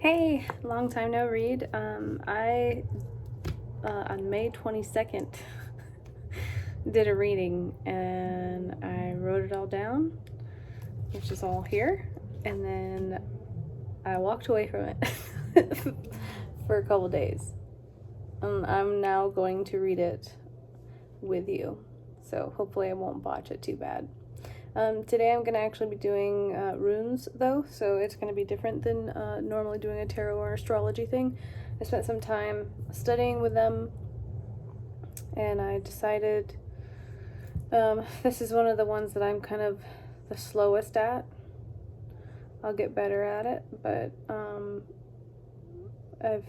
Hey, long time no read. I on May 22nd did a reading and I wrote it all down, which is all here, and then I walked away from it for a couple days. I'm now going to read it with you, so hopefully I won't botch it too bad. Today I'm going to actually be doing runes, though, so it's going to be different than normally doing a tarot or astrology thing. I spent some time studying with them, and I decided this is one of the ones that I'm kind of the slowest at. I'll get better at it, but I've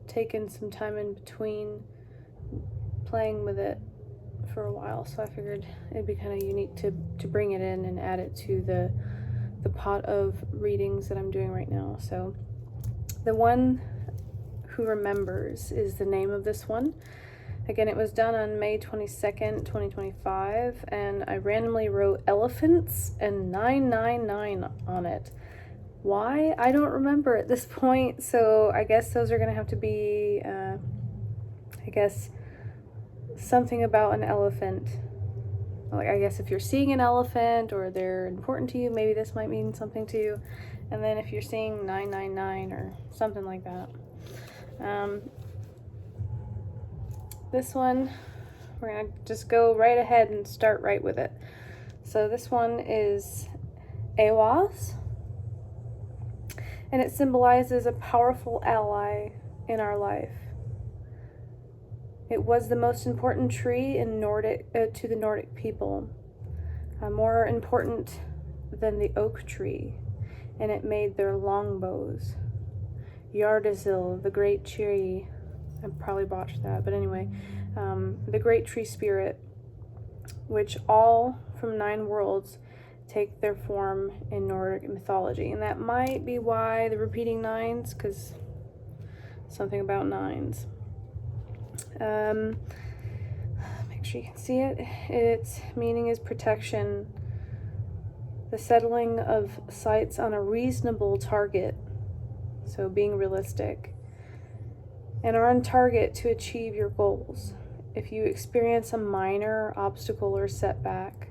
taken some time in between playing with it for a while, so I figured it'd be kind of unique to bring it in and add it to the pot of readings that I'm doing right now. So the one who remembers is the name of this one. Again, it was done on May 22nd, 2025, and I randomly wrote elephants and 999 on it. Why? I don't remember at this point, so I guess those are gonna have to be something about an elephant. Like, I guess if you're seeing an elephant or they're important to you, maybe this might mean something to you. And then if you're seeing 999 or something like that. This one, we're gonna just go right ahead and start right with it. So this one is Ehwaz, and it symbolizes a powerful ally in our life. It was the most important tree in to the Nordic people, more important than the oak tree, and it made their longbows. Yggdrasil, the great tree, I probably botched that, but anyway, the great tree spirit, which all from 9 worlds take their form in Nordic mythology. And that might be why the repeating 9s, because something about 9s. Make sure you can see it. Its meaning is protection, the settling of sights on a reasonable target, so being realistic, and are on target to achieve your goals. If you experience a minor obstacle or setback,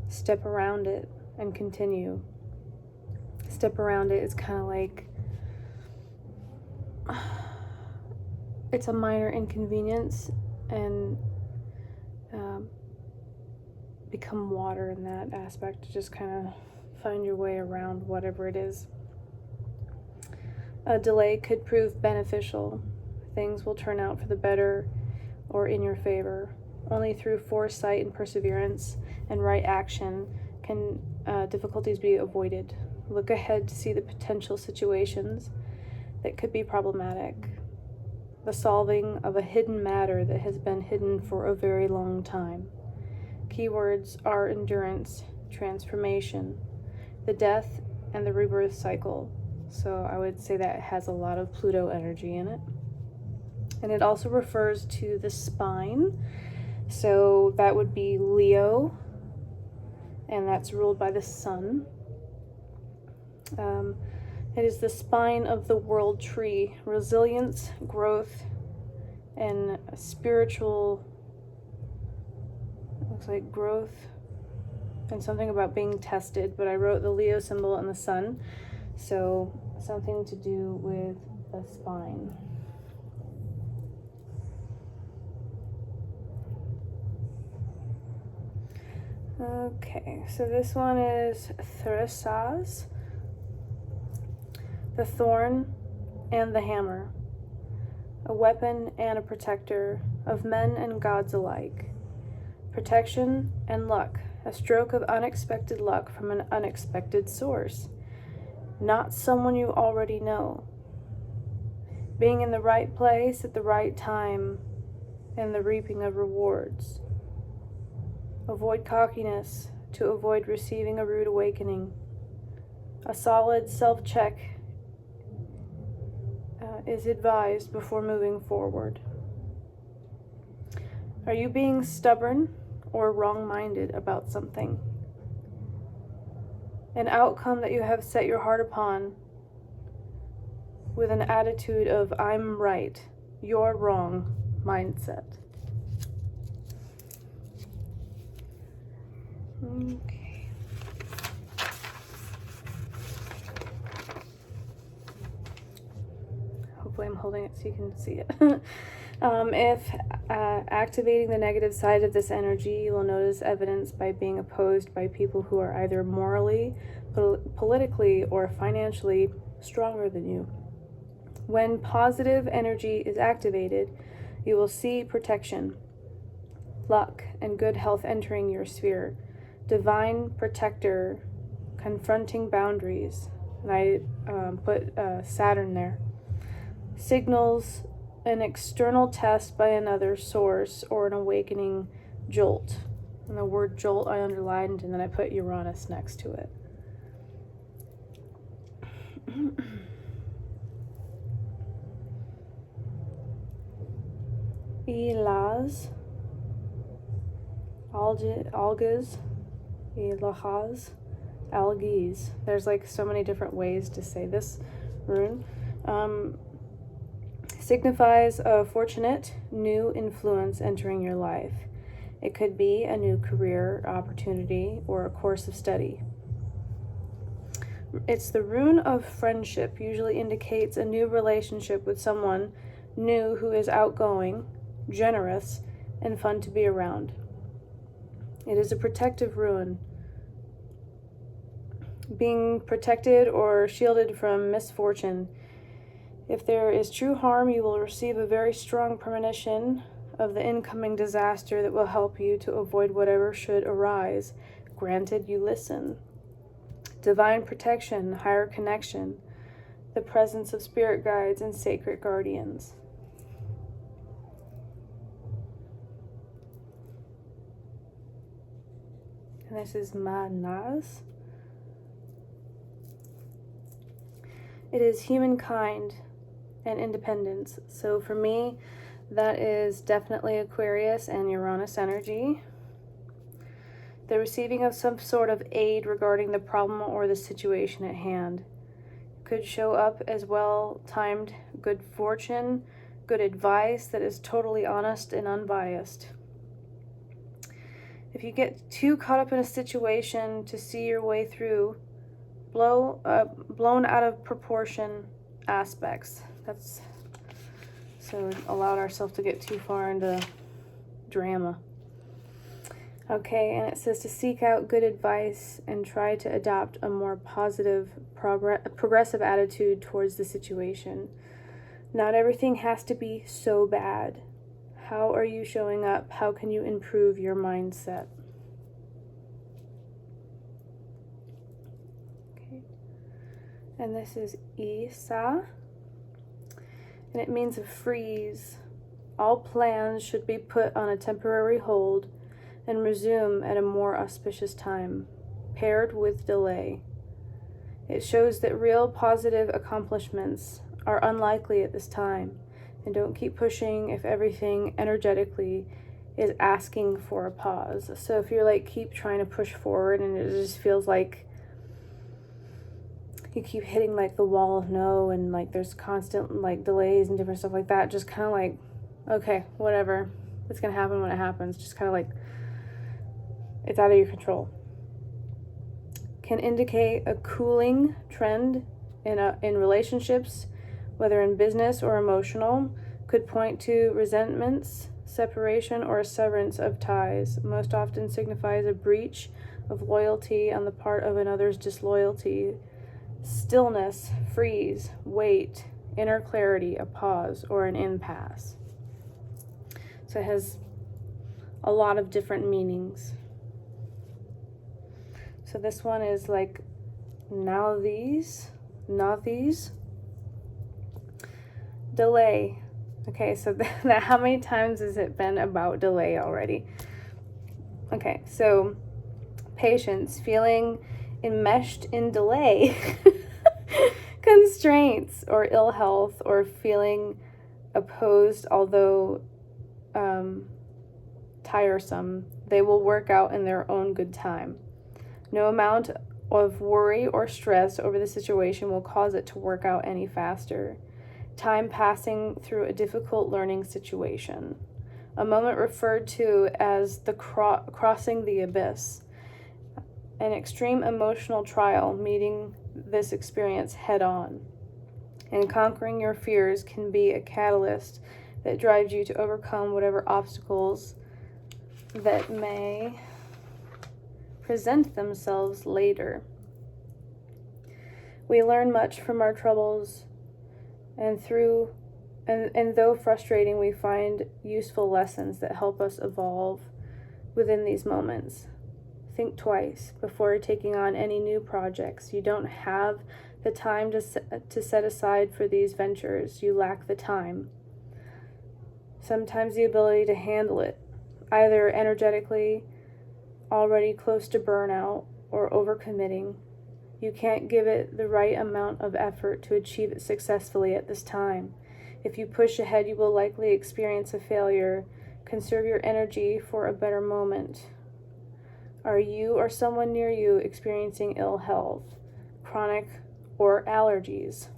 step around it and continue. Step around it is kind of like it's a minor inconvenience, and become water in that aspect. Just kind of find your way around whatever it is. A delay could prove beneficial. Things will turn out for the better or in your favor. Only through foresight and perseverance and right action can difficulties be avoided. Look ahead to see the potential situations that could be problematic. The solving of a hidden matter that has been hidden for a very long time. Keywords are endurance, transformation, the death, and the rebirth cycle. So I would say that it has a lot of Pluto energy in it. And it also refers to the spine. So that would be Leo, and that's ruled by the sun. It is the spine of the world tree, resilience, growth, and spiritual, looks like growth, and something about being tested, but I wrote the Leo symbol and the sun, so something to do with the spine. Okay, so this one is Thyrsa, the thorn and the hammer, a weapon and a protector of men and gods alike. Protection and luck, a stroke of unexpected luck from an unexpected source. Not someone you already know. Being in the right place at the right time and the reaping of rewards. Avoid cockiness to avoid receiving a rude awakening. A solid self-check is advised before moving forward. Are you being stubborn or wrong-minded about something? An outcome that you have set your heart upon with an attitude of I'm right, you're wrong mindset. Okay. Hopefully I'm holding it so you can see it. If activating the negative side of this energy, you will notice evidence by being opposed by people who are either morally, politically, or financially stronger than you. When positive energy is activated, you will see protection, luck, and good health entering your sphere. Divine protector confronting boundaries. And I put Saturn there. Signals an external test by another source or an awakening jolt. And the word jolt I underlined, and then I put Uranus next to it. Ilaz, algas, ilahaz, algaes. There's like so many different ways to say this rune. Signifies a fortunate new influence entering your life. It could be a new career opportunity or a course of study. It's the rune of friendship, usually indicates a new relationship with someone new who is outgoing, generous, and fun to be around. It is a protective rune, being protected or shielded from misfortune. If there is true harm, you will receive a very strong premonition of the incoming disaster that will help you to avoid whatever should arise, granted you listen. Divine protection, higher connection, the presence of spirit guides and sacred guardians. And this is Manaz. It is humankind and independence. So for me, that is definitely Aquarius and Uranus energy. The receiving of some sort of aid regarding the problem or the situation at hand. Could show up as well-timed good fortune, good advice that is totally honest and unbiased. If you get too caught up in a situation to see your way through, blown out of proportion aspects. That's so allowed ourselves to get too far into drama. Okay, and it says to seek out good advice and try to adopt a more positive, progressive attitude towards the situation. Not everything has to be so bad. How are you showing up? How can you improve your mindset? Okay, and this is Isa. And it means a freeze. All plans should be put on a temporary hold and resume at a more auspicious time, paired with delay. It shows that real positive accomplishments are unlikely at this time, and don't keep pushing if everything energetically is asking for a pause. So if you're like keep trying to push forward and it just feels like you keep hitting like the wall of no, and like there's constant like delays and different stuff like that, just kind of like, okay, whatever, it's gonna happen when it happens. Just kind of like it's out of your control. Can indicate a cooling trend in relationships, whether in business or emotional. Could point to resentments, separation, or a severance of ties. Most often signifies a breach of loyalty on the part of another's disloyalty. Stillness, freeze, wait, inner clarity, a pause, or an impasse. So it has a lot of different meanings. So this one is like now these, delay. Okay, so that how many times has it been about delay already? Okay, so patience, feeling enmeshed in delay, constraints or ill health, or feeling opposed, although tiresome, they will work out in their own good time. No amount of worry or stress over the situation will cause it to work out any faster. time passing through a difficult learning situation, a moment referred to as the crossing the abyss, an extreme emotional trial, meeting this experience head on. And conquering your fears can be a catalyst that drives you to overcome whatever obstacles that may present themselves later. We learn much from our troubles, and though frustrating, we find useful lessons that help us evolve within these moments. Think twice before taking on any new projects. You don't have the time to set aside for these ventures. You lack the time. Sometimes the ability to handle it, either energetically, already close to burnout, or overcommitting. You can't give it the right amount of effort to achieve it successfully at this time. If you push ahead, you will likely experience a failure. Conserve your energy for a better moment. Are you or someone near you experiencing ill health, chronic, or allergies?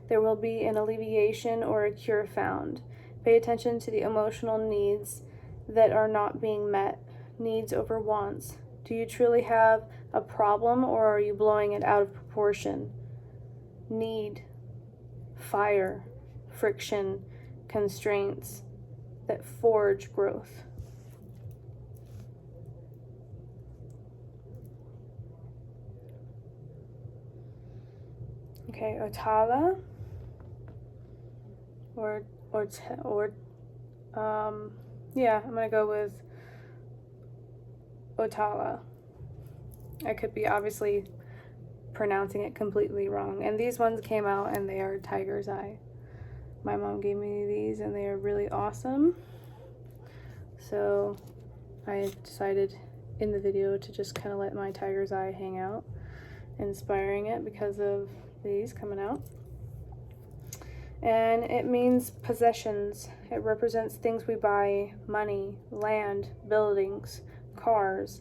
There will be an alleviation or a cure found. Pay attention to the emotional needs that are not being met. Needs over wants. Do you truly have a problem, or are you blowing it out of proportion? Need, fire, friction, constraints that forge growth. Okay, Otala, I'm gonna go with Otala. I could be obviously pronouncing it completely wrong. And these ones came out and they are Tiger's Eye. My mom gave me these and they are really awesome. So I decided in the video to just kind of let my Tiger's Eye hang out, inspiring it because of these coming out. And it means possessions. It represents things we buy: money, land, buildings, cars.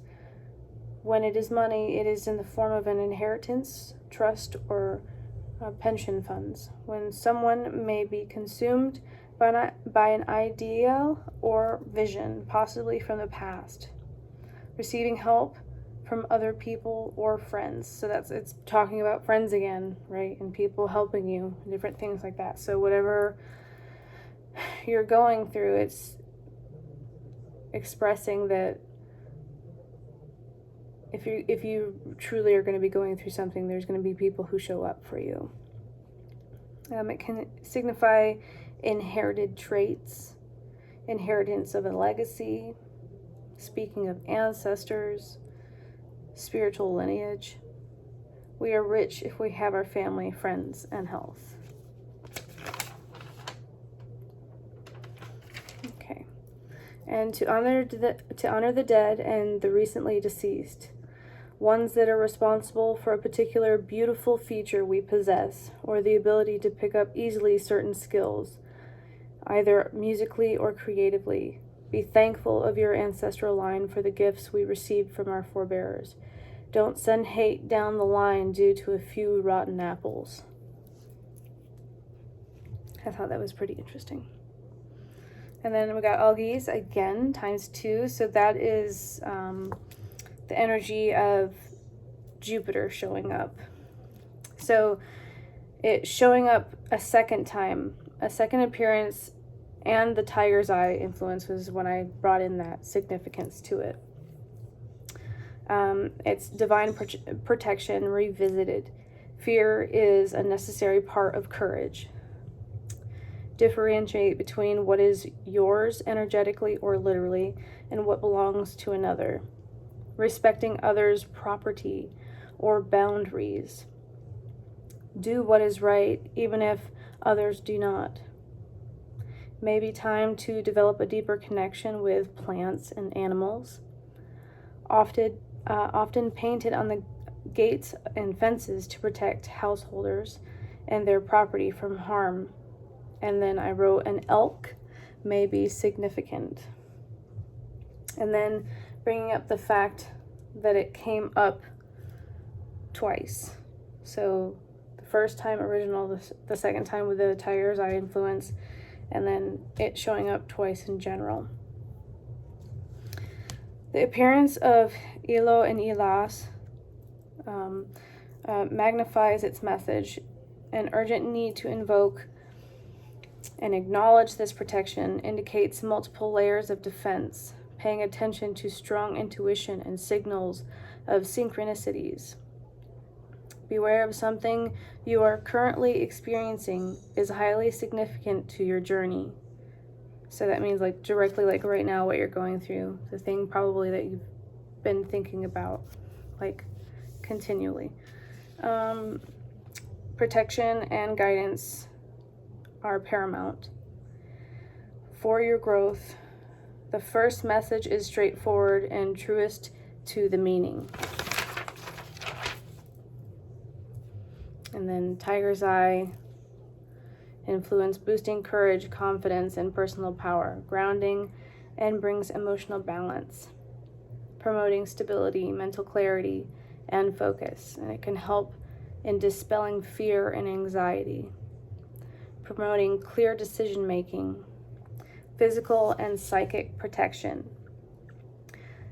When it is money, it is in the form of an inheritance, trust, or pension funds. When someone may be consumed by an ideal or vision, possibly from the past. Receiving help from other people or friends. So it's talking about friends again, right? And people helping you, different things like that. So whatever you're going through, it's expressing that if you truly are going to be going through something, there's going to be people who show up for you. It can signify inherited traits, inheritance of a legacy, speaking of ancestors, spiritual lineage. We are rich if we have our family, friends, and health. Okay. And to honor the dead and the recently deceased, ones that are responsible for a particular beautiful feature we possess, or the ability to pick up easily certain skills, either musically or creatively. Be thankful of your ancestral line for the gifts we received from our forebears. Don't send hate down the line due to a few rotten apples. I thought that was pretty interesting. And then we got Algiz again, ×2. So that is the energy of Jupiter showing up. So it's showing up a second time, a second appearance, and the Tiger's Eye influence was when I brought in that significance to it. It's divine protection revisited. Fear is a necessary part of courage. Differentiate between what is yours energetically or literally and what belongs to another. Respecting others' property or boundaries. Do what is right even if others do not. Maybe time to develop a deeper connection with plants and animals. Often painted on the gates and fences to protect householders and their property from harm. And then I wrote an elk may be significant. And then bringing up the fact that it came up twice. So the first time original, the second time with the tiger's eye influence, and then it showing up twice in general. The appearance of Ilo and Ilas magnifies its message. An urgent need to invoke and acknowledge this protection indicates multiple layers of defense, paying attention to strong intuition and signals of synchronicities. Beware of something you are currently experiencing is highly significant to your journey. So that means like directly like right now what you're going through, the thing probably that you've been thinking about like continually. Protection and guidance are paramount for your growth. The first message is straightforward and truest to the meaning. And then tiger's eye influence, boosting courage, confidence, and personal power, grounding, and brings emotional balance, promoting stability, mental clarity, and focus. And it can help in dispelling fear and anxiety, promoting clear decision making, physical and psychic protection.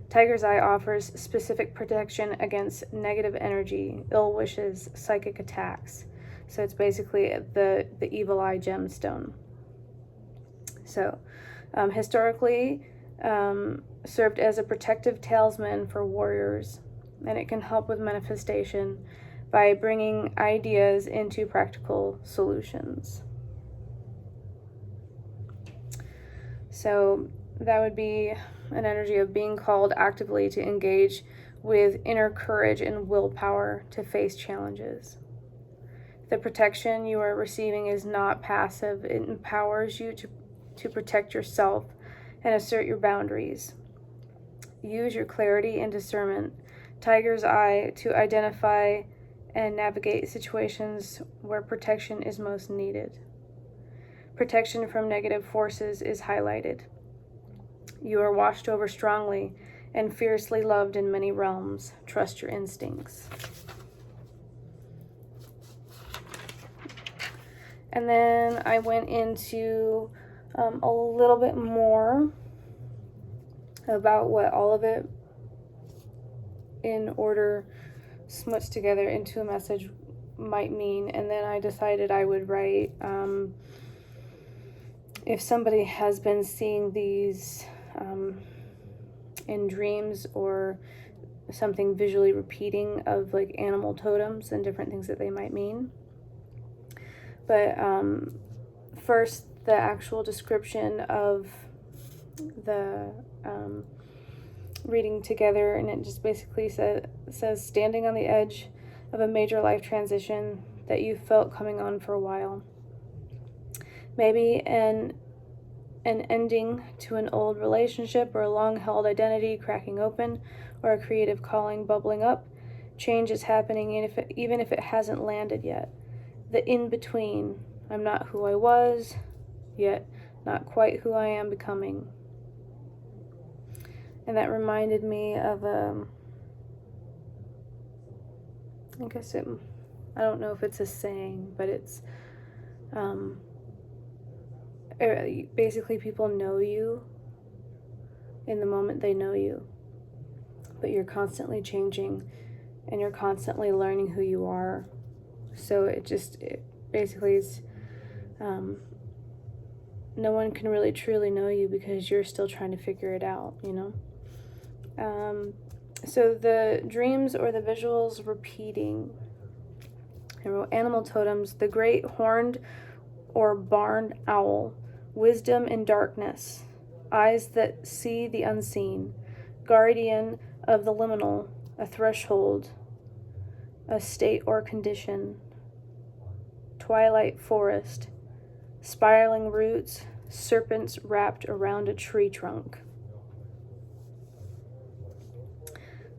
Tiger's eye offers specific protection against negative energy, ill wishes, psychic attacks. So it's basically the evil eye gemstone. So historically served as a protective talisman for warriors, and it can help with manifestation by bringing ideas into practical solutions. So that would be an energy of being called actively to engage with inner courage and willpower to face challenges. The protection you are receiving is not passive. It empowers you to protect yourself and assert your boundaries. Use your clarity and discernment, tiger's eye, to identify and navigate situations where protection is most needed. Protection from negative forces is highlighted. You are watched over strongly and fiercely loved in many realms. Trust your instincts. And then I went into a little bit more about what all of it in order smuts together into a message might mean. And then I decided I would write if somebody has been seeing these in dreams or something visually repeating of like animal totems and different things that they might mean. But first, the actual description of the reading together, and it just basically says standing on the edge of a major life transition that you felt coming on for a while. Maybe an ending to an old relationship or a long-held identity cracking open, or a creative calling bubbling up. Change is happening even if it hasn't landed yet. The in-between, I'm not who I was, yet not quite who I am becoming. And that reminded me of, I don't know if it's a saying, but it's, basically people know you in the moment they know you, but you're constantly changing and you're constantly learning who you are. So it basically is, no one can really truly know you because you're still trying to figure it out, you know? So the dreams or the visuals repeating. I wrote animal totems, the great horned or barned owl, wisdom in darkness, eyes that see the unseen, guardian of the liminal, a threshold, a state or condition, twilight forest, spiraling roots, serpents wrapped around a tree trunk.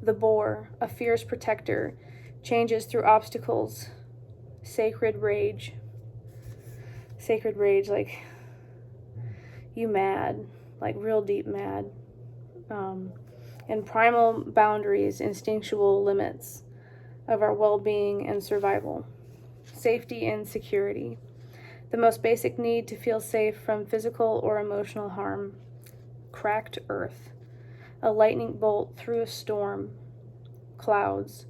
The boar, a fierce protector, changes through obstacles, sacred rage, like you mad, like real deep mad, and primal boundaries, instinctual limits of our well-being and survival. safety and security. The most basic need to feel safe from physical or emotional harm. Cracked earth. A lightning bolt through a storm. Clouds.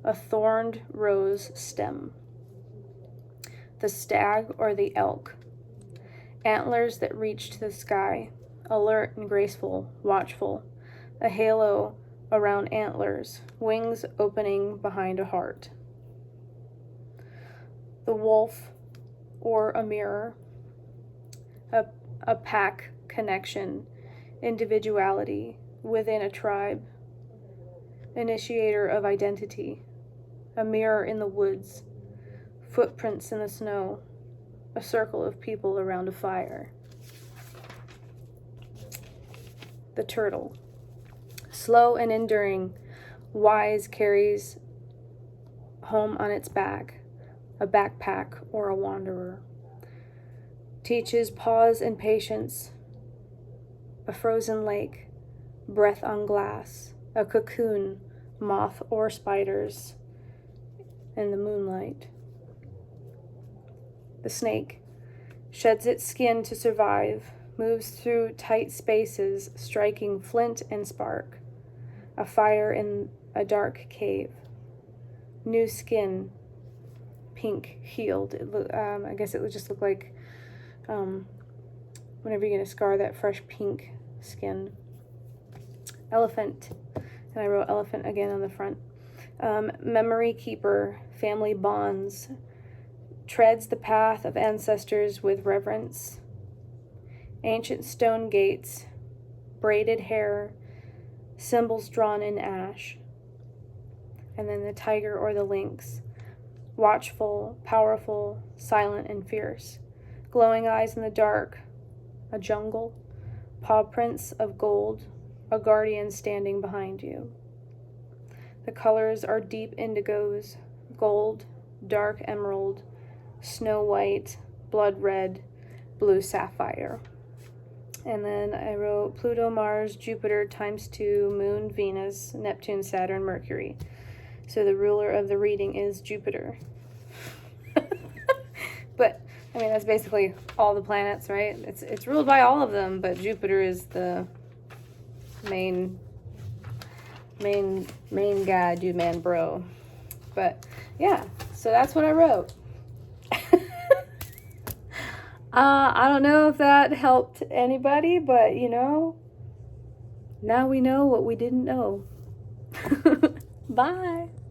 A thorned rose stem. The stag or the elk. Antlers that reach to the sky. Alert and graceful, watchful. A halo around antlers, wings opening behind a heart. The wolf or a mirror. A pack connection, individuality within a tribe. Initiator of identity. A mirror in the woods. Footprints in the snow. A circle of people around a fire. The turtle. Slow and enduring, wise carries home on its back, a backpack or a wanderer. Teaches pause and patience, a frozen lake, breath on glass, a cocoon, moth or spiders, and the moonlight. The snake sheds its skin to survive, moves through tight spaces, striking flint and spark. A fire in a dark cave. New skin, pink, healed. I guess it would just look like whenever you're going to scar that fresh pink skin. Elephant, and I wrote elephant again on the front. Memory keeper, family bonds. Treads the path of ancestors with reverence. Ancient stone gates, braided hair, symbols drawn in ash. And then the tiger or the lynx, watchful, powerful, silent and fierce. Glowing eyes in the dark, a jungle, paw prints of gold, a guardian standing behind you. The colors are deep indigos, gold, dark emerald, snow white, blood red, blue sapphire. And then I wrote Pluto, Mars, Jupiter ×2, Moon, Venus, Neptune, Saturn, Mercury. So the ruler of the reading is Jupiter. But, I mean, that's basically all the planets, right? It's ruled by all of them, but Jupiter is the main guy, dude, man, bro. But, yeah, so that's what I wrote. I don't know if that helped anybody, but, you know, now we know what we didn't know. Bye.